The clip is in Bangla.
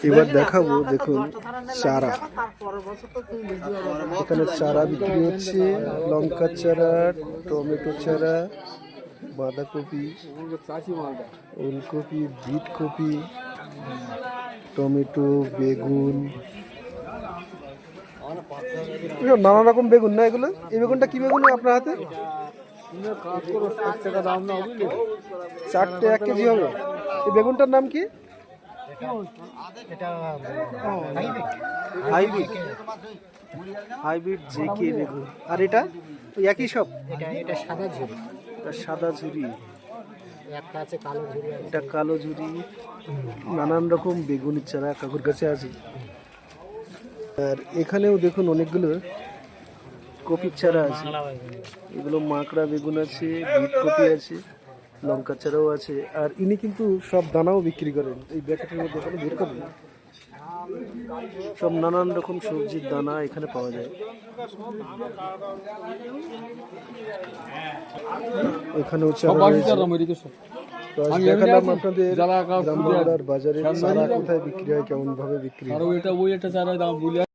এবার দেখাবো, দেখুন চারা। এখানে চারা বিক্রি হচ্ছে, লঙ্কার চারা, টমেটো চারা, বাঁধাকপি, ওলকপি, বিট কপি, টমেটো, বেগুন, নানা রকম বেগুন না এগুলো। এই বেগুনটা কি বেগুন আপনার হাতে? 4টে 1 কেজি হবে। এই বেগুনটার নাম কি? হাইব্রিড হাইব্রিড জেকে বেগুন। আর এটা একই সব? এটা সাদা ঝুরি, এটা সাদা ঝুরি, একটা আছে কালো ঝুরি। এটা কালো ঝুরি। নানান রকম বেগুনের চারা কাকুর কাছে আছে। আর এখানেও দেখুন অনেকগুলো কপির চারা আছে। এগুলো মাকড়া বেগুন আছে, বিট কপি আছে, লঙ্কা চারাও আছে। আর ইনি কিন্তু সব দানাও বিক্রি করেন। এই ব্যাকেটের মধ্যে এখানে বের করবেন, সব নানান রকম সবজির দানা এখানে পাওয়া যায়। এখানেও চারা রয়েছে। তো আজ দেখালাম আপনাদের গ্রামবাংলার বাজারে চারা কোথায় বিক্রি হয়, কেমন ভাবে বিক্রি হয়।